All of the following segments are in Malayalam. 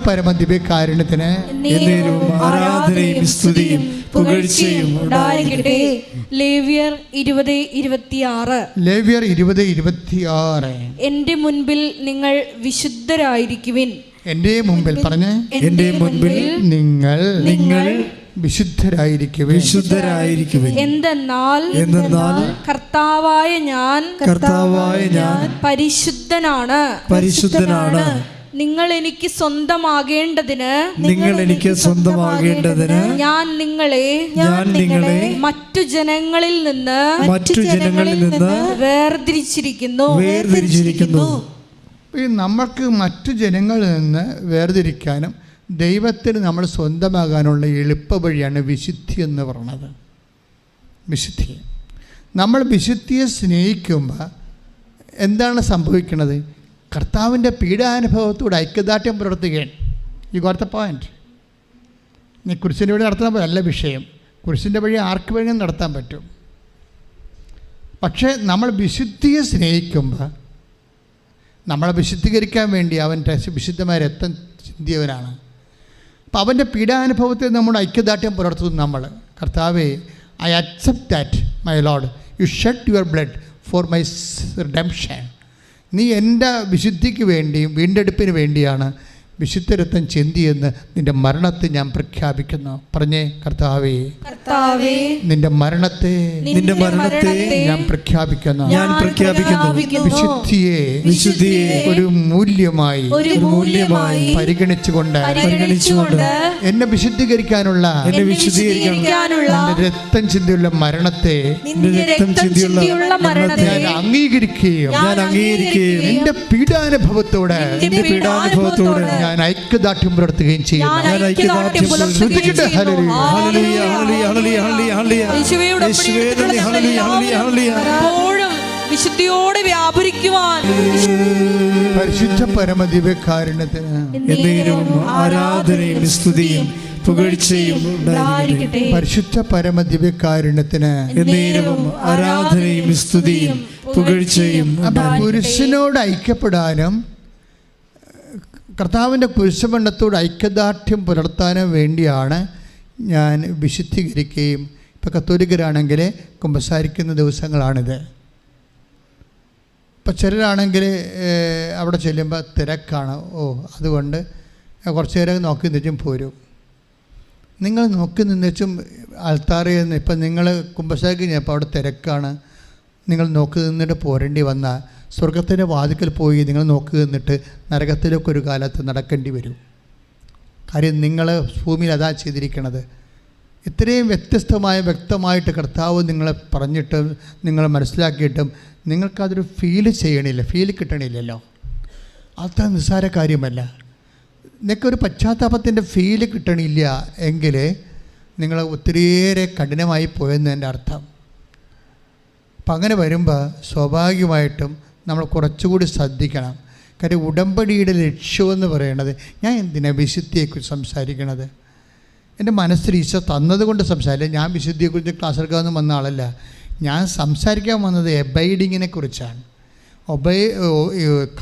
പരമദിവ്യകാരുണ്യത്തിന് ആരാധനയും സ്തുതിയും പുകഴ്ചയും ഉണ്ടായിരിക്കട്ടെ. ലേവ്യർ 20:26. ലേവ്യർ 20:26. എന്റെ മുൻപിൽ നിങ്ങൾ വിശുദ്ധരായിരിക്കുവിൻ. എന്റെ മുമ്പിൽ പറഞ്ഞ്, എന്റെ മുൻപിൽ നിങ്ങൾ വിശുദ്ധരായിരിക്കുവിൻ. എന്തെന്നാൽ കർത്താവായ ഞാൻ പരിശുദ്ധനാണ്. നിങ്ങൾ എനിക്ക് സ്വന്തമാകേണ്ടതിന് ഞാൻ നിങ്ങളെ മറ്റു ജനങ്ങളിൽ നിന്ന് വേർതിരിച്ചിരിക്കുന്നു. നമ്മൾക്ക് മറ്റു ജനങ്ങളിൽ നിന്ന് വേർതിരിക്കാനും ദൈവത്തിന് നമ്മൾ സ്വന്തമാകാനുള്ള എളുപ്പ വഴിയാണ് വിശുദ്ധി എന്ന് പറയുന്നത്. വിശുദ്ധി, നമ്മൾ വിശുദ്ധിയെ സ്നേഹിക്കുമ്പോൾ എന്താണ് സംഭവിക്കുന്നത്? കർത്താവിൻ്റെ പീഡാനുഭവത്തോട് ഐക്യദാർഢ്യം പുലർത്തുകയാണ്. ഈ ഗോട്ട് ദ പോയിന്റ്. നീ കുരിശിൻ്റെ വഴി നടത്താൻ അല്ല വിഷയം. കുരിശിൻ്റെ വഴി ആർക്ക് വേണമെങ്കിലും നടത്താൻ പറ്റും. പക്ഷേ നമ്മൾ വിശുദ്ധിയെ സ്നേഹിക്കുമ്പോൾ നമ്മളെ വിശുദ്ധീകരിക്കാൻ വേണ്ടി അവൻ്റെ വിശുദ്ധമായ രക്തം ചിന്തിയവനാണ്. അപ്പം അവൻ്റെ പീഡാനുഭവത്തിൽ നമ്മുടെ ഐക്യദാർഢ്യം പുലർത്തുന്നു. നമ്മൾ കർത്താവേ, I accept that my Lord, you shed your blood for my redemption. നീ എൻ്റെ വിശുദ്ധിക്ക് വേണ്ടിയും വീണ്ടെടുപ്പിന് വേണ്ടിയാണ് വിശുദ്ധ രക്തം ചിന്തിയെന്ന് നിൻ്റെ മരണത്തെ ഞാൻ പ്രഖ്യാപിക്കുന്നു. പറഞ്ഞേ, കർത്താവേ, നിൻ്റെ മരണത്തെ ഞാൻ പ്രഖ്യാപിക്കുന്നു. വിശുദ്ധിയെ ഒരു മൂല്യമായി പരിഗണിച്ചുകൊണ്ട് എന്നെ വിശുദ്ധീകരിക്കാനുള്ള രക്തം ചിന്തിയുള്ള മരണത്തെ ഞാൻ അംഗീകരിക്കുകയും നിന്റെ പീഡാനുഭവത്തോടെ ഞാൻ ഐക്യദാർഢ്യം പുലർത്തുകയും ചെയ്യും. വിശുദ്ധിയോടെ വ്യാപരിക്കുവാൻ പരിശുദ്ധ പരമദിവ്യകാരുണ്യത്തിന് ആരാധനയും സ്തുതിയും പുകഴ്ചയും ഉണ്ടായിരിക്കട്ടെ. പരിശുദ്ധ പരമദിവ്യകാരുണ്യത്തിന് ആരാധനയും സ്തുതിയും പുകഴ്ചയും. പുരുഷനോട് ഐക്യപ്പെടാനും കർത്താവിൻ്റെ കുരിശുമരണത്തോട് ഐക്യദാർഢ്യം പുലർത്താനും വേണ്ടിയാണ് ഞാൻ വിശുദ്ധീകരിക്കുകയും. ഇപ്പോൾ കത്തോലിക്കരാണെങ്കിൽ കുമ്പസാരിക്കുന്ന ദിവസങ്ങളാണിത്. ഇപ്പോൾ ചിലരാണെങ്കിൽ അവിടെ ചെല്ലുമ്പോൾ തിരക്കാണ്. അതുകൊണ്ട് കുറച്ച് നേരം നോക്കി നിന്നും പോരും. നിങ്ങൾ നോക്കി നിന്നും ആൾത്താറിൽ നിന്ന് ഇപ്പം നിങ്ങൾ കുമ്പസാരിക്ക് കഴിഞ്ഞപ്പോൾ അവിടെ തിരക്കാണ്, നിങ്ങൾ നോക്കി നിന്നിട്ട് പോരേണ്ടി വന്നാൽ സ്വർഗത്തിൻ്റെ വാതിക്കൽ പോയി നിങ്ങൾ നോക്കി നിന്നിട്ട് നരകത്തിലേക്കൊരു കാലത്ത് നടക്കേണ്ടി വരും. കാര്യം നിങ്ങൾ ഭൂമിയിൽ അതാ ചെയ്തിരിക്കണത്. ഇത്രയും വ്യക്തമായിട്ട് കർത്താവ് നിങ്ങളെ പറഞ്ഞിട്ടും നിങ്ങൾ മനസ്സിലാക്കിയിട്ടും നിങ്ങൾക്കതൊരു ഫീൽ കിട്ടണില്ലല്ലോ. അത്ര നിസ്സാര കാര്യമല്ല. നിങ്ങൾക്കൊരു പശ്ചാത്താപത്തിൻ്റെ ഫീല് കിട്ടണില്ല എങ്കിൽ നിങ്ങൾ ഒത്തിരിയേറെ കഠിനമായി പോയെന്നതിൻ്റെ അർത്ഥം. അപ്പം അങ്ങനെ വരുമ്പോൾ സ്വാഭാവികമായിട്ടും നമ്മൾ കുറച്ചുകൂടി ശ്രദ്ധിക്കണം. കാര്യം ഉടമ്പടിയുടെ ലക്ഷ്യമെന്ന് പറയണത്, ഞാൻ എന്തിനാണ് വിശുദ്ധിയെക്കുറിച്ച് സംസാരിക്കണത്? എൻ്റെ മനസ്സിൽ ഈശോ തന്നതുകൊണ്ട് സംസാരിക്കില്ല. ഞാൻ വിശുദ്ധിയെക്കുറിച്ച് ക്ലാസ് എടുക്കാമെന്ന് വന്ന ആളല്ല. ഞാൻ സംസാരിക്കാൻ വന്നത് എബൈഡിങ്ങിനെ കുറിച്ചാണ്.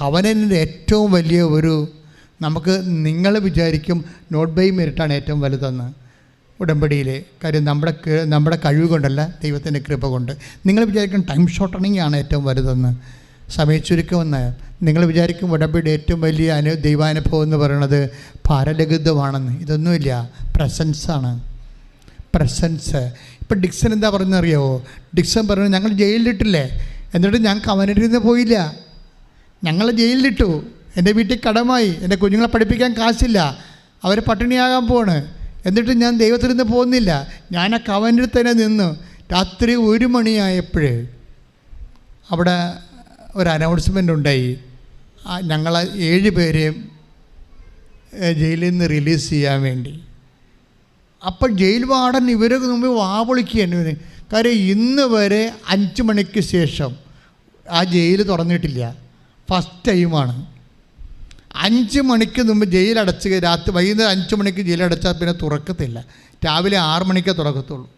കവനൻ്റെ ഏറ്റവും വലിയ ഒരു നമുക്ക് നിങ്ങൾ വിചാരിക്കും നോട്ട് ബൈ മെറിറ്റാണ് ഏറ്റവും വലുതെന്ന് ഉടമ്പടിയിൽ. കാര്യം നമ്മുടെ കഴിവ് കൊണ്ടല്ല, ദൈവത്തിൻ്റെ കൃപ കൊണ്ട്. നിങ്ങൾ വിചാരിക്കും ടൈം ഷോർട്ടണിങ് ആണ് ഏറ്റവും വലുതെന്ന്, സമയച്ചുരുക്കമെന്ന്. നിങ്ങൾ വിചാരിക്കും ഉടമ്പടിയുടെ ഏറ്റവും വലിയ ദൈവാനുഭവം എന്ന് പറയുന്നത് ഭാരലഘിതമാണെന്ന്. ഇതൊന്നുമില്ല, പ്രസൻസാണ്. പ്രസൻസ്. ഇപ്പം ഡിക്സൺ എന്താ പറയുന്നറിയാവോ? ഡിക്സൺ പറയുന്നത്, ഞങ്ങൾ ജയിലിലിട്ടില്ലേ, എന്നിട്ട് ഞാൻ കവനറ്റിൽ നിന്ന് പോയില്ല, ഞങ്ങൾ ജയിലിലിട്ടു, എൻ്റെ വീട്ടിൽ കടമായി, എൻ്റെ കുഞ്ഞുങ്ങളെ പഠിപ്പിക്കാൻ കാശില്ല, അവർ പട്ടിണിയാകാൻ പോവാണ്, എന്നിട്ട് ഞാൻ ദൈവത്തിൽ നിന്ന് പോകുന്നില്ല, ഞാൻ ആ കവനിൽ തന്നെ നിന്നു. രാത്രി 1 മണിയായപ്പോൾ അവിടെ ഒരു അനൗൺസ്മെൻ്റ് ഉണ്ടായി, ഞങ്ങൾ 7 പേരെയും ജയിലിൽ നിന്ന് റിലീസ് ചെയ്യാൻ വേണ്ടി. അപ്പോൾ ജയിൽ വാർഡൻ ഇവരൊക്കെ മുമ്പ് വാപൊളിക്കുകയാണ്. കാര്യം ഇന്ന് വരെ 5 മണിക്ക് ശേഷം ആ ജയിൽ തുറന്നിട്ടില്ല. ഫസ്റ്റ് ടൈമാണ്. 5 മണിക്ക് മുമ്പ് ജയിലടച്ച് വൈകുന്നേരം 5 മണിക്ക് ജയിലടച്ചാൽ പിന്നെ തുറക്കത്തില്ല. രാവിലെ 6 മണിക്കേ തുറക്കത്തുള്ളൂ.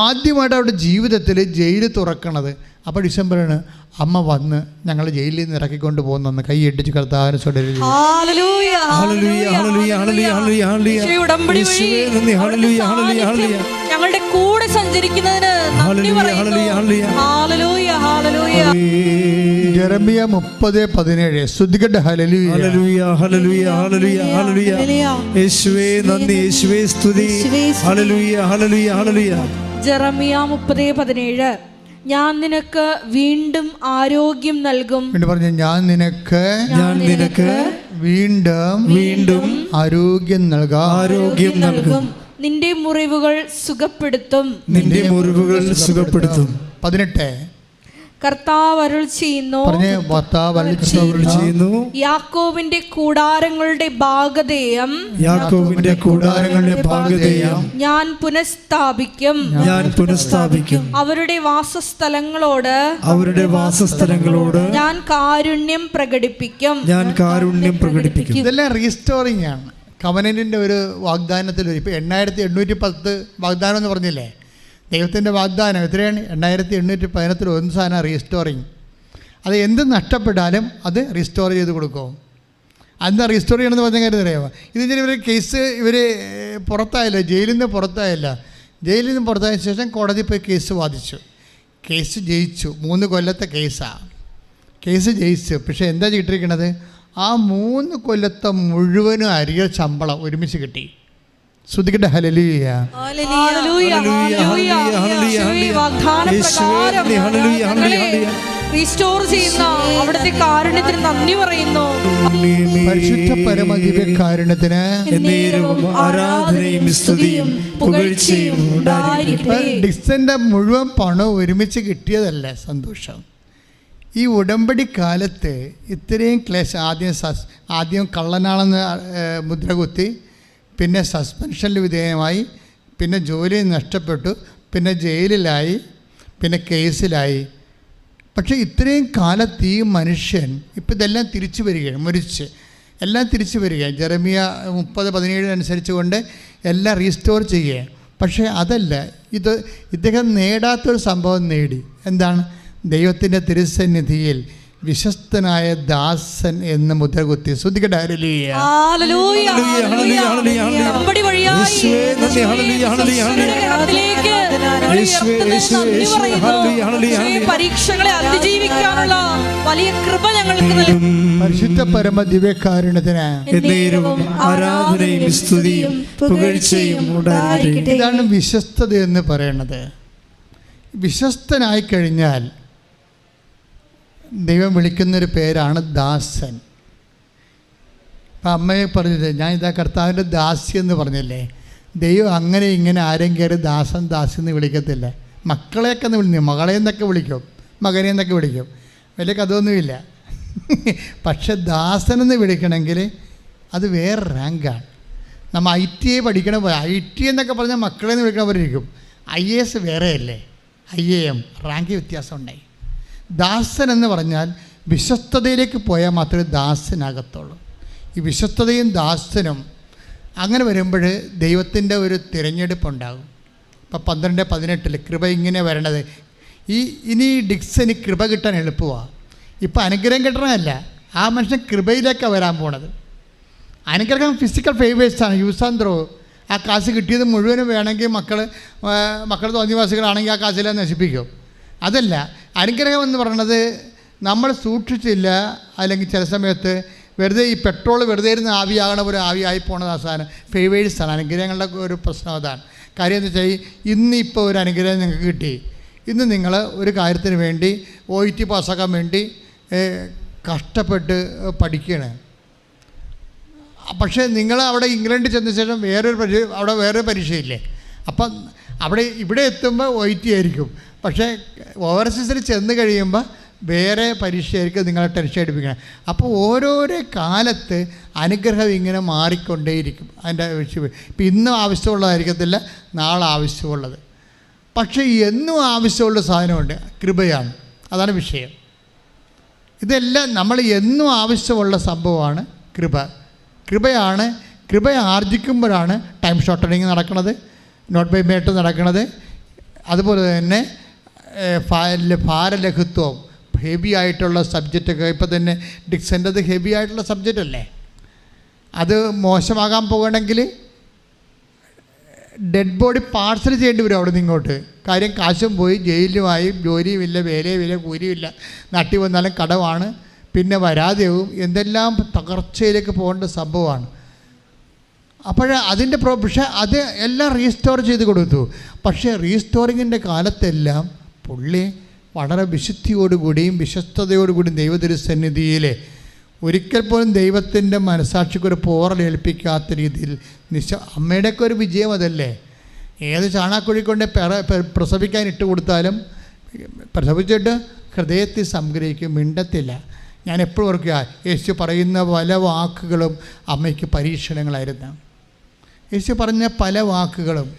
ആദ്യമായിട്ട് അവരുടെ ജീവിതത്തിൽ ജയിൽ തുറക്കണത്. അപ്പോൾ ഡിസംബറിന് അമ്മ വന്ന് ഞങ്ങൾ ജയിലിൽ നിന്ന് ഇറക്കിക്കൊണ്ട് പോകുന്നു. കൈ ഇട്ടിച്ച് കർത്താവിനെ സ്വീകരിച്ചു. ഞങ്ങളുടെ കൂടെ സഞ്ചരിക്കുന്നതിന് ജെറമിയ 30:17 സ്തുതിക്കട്ടെ. Hallelujah hallelujah hallelujah hallelujah. യേശുവേ നന്ദി, യേശുവേ സ്തുതി. Hallelujah hallelujah hallelujah. ജെറമിയ 30:17 ഞാൻ നിനക്ക് വീണ്ടും ആരോഗ്യം നൽകും. പറഞ്ഞു, ഞാൻ നിനക്ക് വീണ്ടും ആരോഗ്യം നൽകും. നിന്റെ മുറിവുകൾ സുഖപ്പെടുത്തും. 18 കർത്താവ് അരുൾ ചെയ്യുന്നു, യാക്കോബിന്റെ കൂടാരങ്ങളുടെ ഭാഗധേയം ഞാൻ പുനഃസ്ഥാപിക്കും. അവരുടെ വാസസ്ഥലങ്ങളോട് ഞാൻ കാരുണ്യം പ്രകടിപ്പിക്കും. ഇതെല്ലാം റീസ്റ്റോറിംഗ് ആണ്. കവനന്റിന്റെ ഒരു വാഗ്ദാനത്തിൽ ഇപ്പോൾ 8810 വാഗ്ദാനം എന്ന് പറഞ്ഞില്ലേ, ദൈവത്തിൻ്റെ വാഗ്ദാനം എത്രയാണ്? 8811 ഒന്ന് സാധനം റീസ്റ്റോറിങ്. അത് എന്ത് നഷ്ടപ്പെട്ടാലും അത് റീസ്റ്റോർ ചെയ്ത് കൊടുക്കും. അന്ന് റീസ്റ്റോർ ചെയ്യണമെന്ന് പറഞ്ഞ കാര്യം അറിയാമോ? ഇതിന് ഇവർ കേസ് പുറത്തായില്ല, ജയിലിൽ നിന്ന് പുറത്തായില്ല. ജയിലിൽ നിന്ന് പുറത്തായ ശേഷം കോടതി പോയി കേസ് വാദിച്ചു. കേസ് ജയിച്ചു. 3 കൊല്ലത്തെ കേസാണ്. കേസ് ജയിച്ചു. പക്ഷേ എന്താ കിട്ടിയിരിക്കണത്? ആ 3 കൊല്ലത്തെ മുഴുവനും അരിയ ശമ്പളം ഒരുമിച്ച് കിട്ടി. ശ്രുതിക്കട്ടെ. ഹല്ലേലൂയ. റീസ്റ്റോർ ചെയ്യുന്ന അവിടുത്തെ കാരുണ്യത്തിന് നന്ദി പറയുന്നു. പരിശുദ്ധ പരമദിവ്യകാരുണ്യത്തിന് ആരാധനയും സ്തുതിയും പുകഴ്ചയും ഉണ്ടായിരിക്കട്ടെ. ഡിക്സന്റെ മുഴുവൻ പണം ഒരുമിച്ച് കിട്ടിയതല്ല സന്തോഷം. ഈ ഉടമ്പടി കാലത്ത് ഇത്രയും ക്ലേശം, ആദ്യം കള്ളനാണെന്ന് മുദ്ര കുത്തി, പിന്നെ സസ്പെൻഷനിൽ വിധേയമായി, പിന്നെ ജോലി നഷ്ടപ്പെട്ടു, പിന്നെ ജയിലിലായി, പിന്നെ കേസിലായി. പക്ഷേ ഇത്രയും കാലത്ത് ഈ മനുഷ്യൻ ഇപ്പം ഇതെല്ലാം തിരിച്ചു വരികയാണ്. മരിച്ച് എല്ലാം തിരിച്ചു വരികയാണ്. ജെറമിയ 30:17 അനുസരിച്ച് കൊണ്ട് എല്ലാം റീസ്റ്റോർ ചെയ്യുകയാണ്. പക്ഷേ അതല്ല, ഇദ്ദേഹം നേടാത്തൊരു സംഭവം നേടി. എന്താണ്? ദൈവത്തിൻ്റെ തിരുസന്നിധിയിൽ വിശ്വസ്തനായ ദാസൻ എന്ന് മുദ്രകുത്തി. ശ്രുതിക്കട്ടെ. പരീക്ഷകളെ അതിജീവിക്കാനുള്ള വലിയ കൃപ ഞങ്ങൾക്ക് നൽകും. പരിശുദ്ധ പരമ ദിവ്യകാരുണ്യത്തിന് ആരാധനയും സ്തുതിയും പുകഴ്ചയും ഉണ്ടായിരിക്കട്ടെ. ഇതാണ് വിശ്വസ്തത എന്ന് പറയുന്നത്. വിശ്വസ്തനായി കഴിഞ്ഞാൽ ദൈവം വിളിക്കുന്നൊരു പേരാണ് ദാസൻ. അപ്പം അമ്മയെ പറഞ്ഞില്ലേ, ഞാൻ ഇതാ കർത്താവിൻ്റെ ദാസി എന്ന് പറഞ്ഞില്ലേ. ദൈവം അങ്ങനെ ഇങ്ങനെ ആരെയും കയറി ദാസൻ ദാസി എന്ന് വിളിക്കത്തില്ല. മക്കളെയൊക്കെ ഒന്ന് വിളിക്കും, മകളെന്നൊക്കെ വിളിക്കും, മകനെന്നൊക്കെ വിളിക്കും, വലിയ കഥയൊന്നുമില്ല. പക്ഷെ ദാസനെന്ന് വിളിക്കണമെങ്കിൽ അത് വേറെ റാങ്കാണ്. നമ്മൾ ITA പഠിക്കണ പോലെ IT എന്നൊക്കെ പറഞ്ഞാൽ മക്കളെന്ന് വിളിക്കണവരിക്കും. IAS വേറെയല്ലേ, IAM റാങ്ക് വ്യത്യാസം ഉണ്ടായി. ദാസൻ എന്ന് പറഞ്ഞാൽ വിശ്വസ്തതയിലേക്ക് പോയാൽ മാത്രമേ ദാസനാകത്തുള്ളൂ. ഈ വിശ്വസ്തതയും ദാസനും അങ്ങനെ വരുമ്പോൾ ദൈവത്തിൻ്റെ ഒരു തിരഞ്ഞെടുപ്പുണ്ടാകും. ഇപ്പം 12:18 കൃപ ഇങ്ങനെ വരണത്. ഇനി ഡിക്സന് കൃപ കിട്ടാൻ എളുപ്പമാണ്. ഇപ്പം അനുഗ്രഹം കിട്ടണമല്ല, ആ മനുഷ്യൻ കൃപയിലേക്കാണ് വരാൻ പോണത്. അനുഗ്രഹം ഫിസിക്കൽ ഫേവേഴ്സാണ്, യൂസ് ആൻഡ് ത്രോ. ആ കാശ് കിട്ടിയത് മുഴുവനും വേണമെങ്കിൽ മക്കൾ തോന്നിവാസികളാണെങ്കിൽ ആ കാശെല്ലാം നശിപ്പിക്കും. അതല്ല, അനുഗ്രഹം എന്ന് പറയുന്നത് നമ്മൾ സൂക്ഷിച്ചില്ല, അല്ലെങ്കിൽ ചില സമയത്ത് വെറുതെ ഈ പെട്രോൾ വെറുതെ ഇരുന്ന് ആവിയാകണ പോലെ ആവിയായി പോണത് അവസാനം ഫേവേഴ്സാണ്. അനുഗ്രഹങ്ങളുടെ ഒരു പ്രശ്നം അതാണ്. കാര്യം എന്ന് വെച്ചാൽ ഇന്നിപ്പോൾ ഒരു അനുഗ്രഹം നിങ്ങൾക്ക് കിട്ടി. ഇന്ന് നിങ്ങൾ ഒരു കാര്യത്തിന് വേണ്ടി OET പാസ്സാക്കാൻ വേണ്ടി കഷ്ടപ്പെട്ട് പഠിക്കുകയാണ്. പക്ഷേ നിങ്ങൾ അവിടെ ഇംഗ്ലണ്ടിൽ ചെന്ന ശേഷം വേറൊരു പരീക്ഷയില്ലേ. അപ്പം ഇവിടെ എത്തുമ്പോൾ OET ആയിരിക്കും. പക്ഷേ ഓവർസീസിൽ ചെന്ന് കഴിയുമ്പോൾ വേറെ പരീക്ഷയായിരിക്കും നിങ്ങളെ ടെൻഷൻ അടിപ്പിക്കണം. അപ്പോൾ ഓരോരോ കാലത്ത് അനുഗ്രഹം ഇങ്ങനെ മാറിക്കൊണ്ടേയിരിക്കും. അതിൻ്റെ വിഷയം ഇപ്പം ഇന്നും ആവശ്യമുള്ളതായിരിക്കത്തില്ല, നാളെ ആവശ്യമുള്ളത്. പക്ഷേ എന്നും ആവശ്യമുള്ള സാധനമുണ്ട്, കൃപയാണ്. അതാണ് വിഷയം. ഇതെല്ലാം നമ്മൾ എന്നും ആവശ്യമുള്ള സംഭവമാണ് കൃപയാണ്. കൃപ ആർജിക്കുമ്പോഴാണ് ടൈം ഷോർട്ടനിങ് നടക്കുന്നത്, നോട്ട് ബൈ മേട്ട് നടക്കുന്നത്, അതുപോലെ തന്നെ ഭാരലഘുത്വം, ഹെവി ആയിട്ടുള്ള സബ്ജക്റ്റൊക്കെ ഇപ്പം തന്നെ ഡിക്സൻ്റെത് ഹെവി ആയിട്ടുള്ള സബ്ജക്റ്റ് അല്ലേ. അത് മോശമാകാൻ പോകണമെങ്കിൽ ഡെഡ് ബോഡി പാർസൽ ചെയ്യേണ്ടി വരും അവിടെ നിന്ന് ഇങ്ങോട്ട്. കാര്യം കാശും പോയി, ജയിലുമായി, ജോലിയുമില്ല, വേലയുമില്ല, കൂലിയുമില്ല, നാട്ടിൽ വന്നാലും കടമാണ്, പിന്നെ വരാതെയും എന്തെല്ലാം തകർച്ചയിലേക്ക് പോകേണ്ട സംഭവമാണ്. അപ്പോൾ അതിൻ്റെ പക്ഷേ അത് എല്ലാം റീസ്റ്റോർ ചെയ്ത് കൊടുത്തു. പക്ഷേ റീസ്റ്റോറിങ്ങിൻ്റെ കാലത്തെല്ലാം പുള്ളി വളരെ വിശുദ്ധിയോടുകൂടിയും വിശ്വസ്തയോടുകൂടിയും ദൈവതിരുസന്നിധിയിൽ ഒരിക്കൽ പോലും ദൈവത്തിൻ്റെ മനസാക്ഷിക്കൊരു പോറലേൽപ്പിക്കാത്ത രീതിയിൽ അമ്മയുടെയൊക്കെ ഒരു വിജയം അതല്ലേ. ഏത് ചാണാക്കുഴിക്കൊണ്ട് പ്രസവിക്കാൻ ഇട്ട് കൊടുത്താലും പ്രസവിച്ചിട്ട് ഹൃദയത്തിൽ സംഗ്രഹിക്കും, മിണ്ടത്തില്ല. ഞാൻ എപ്പോഴും ഓർക്കുക, യേശു പറയുന്ന പല വാക്കുകളും അമ്മയ്ക്ക് പരീക്ഷണങ്ങളായിരുന്നു. യേശു പറഞ്ഞ പല വാക്കുകളും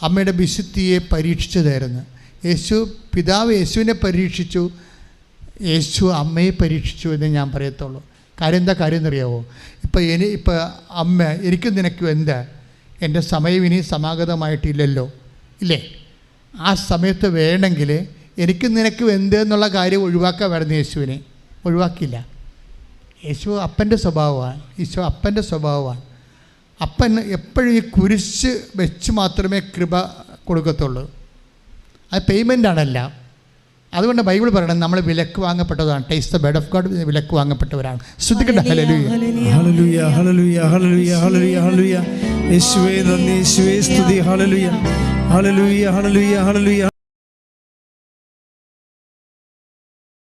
അമ്മയുടെ വിശുദ്ധിയെ പരീക്ഷിച്ചതായിരുന്നു. പിതാവ് യേശുവിനെ പരീക്ഷിച്ചു, യേശു അമ്മയെ പരീക്ഷിച്ചു എന്ന് ഞാൻ പറയത്തുള്ളൂ. കാര്യം എന്നറിയാവോ? ഇപ്പോൾ അമ്മ എനിക്കും നിനക്കും എന്താ, എൻ്റെ സമയം ഇനി സമാഗതമായിട്ടില്ലല്ലോ, ഇല്ലേ? ആ സമയത്ത് വേണമെങ്കിൽ എനിക്കും നിനക്കും എന്ത് എന്നുള്ള കാര്യം ഒഴിവാക്കാൻ വരുന്ന യേശുവിനെ ഒഴിവാക്കില്ല. യേശു അപ്പൻ്റെ സ്വഭാവമാണ്. ഈശോ അപ്പൻ്റെ സ്വഭാവമാണ്. അപ്പൻ എപ്പോഴും ഈ കുരിശ് വെച്ച് മാത്രമേ കൃപ കൊടുക്കത്തുള്ളൂ. അത് പേയ്മെൻ്റാണല്ല. അതുകൊണ്ട് ബൈബിൾ പറയണം, നമ്മൾ വിലക്ക് വാങ്ങപ്പെട്ടതാണ്. Taste the bed of God, വിലക്ക് വാങ്ങപ്പെട്ടവരാണ്. ശ്രദ്ധിക്കട്ടെ. Hallelujah, hallelujah, hallelujah, hallelujah, hallelujah, hallelujah. യേശുവേ നന്ദി, യേശുവേ സ്തുതി. Hallelujah, hallelujah, hallelujah, hallelujah.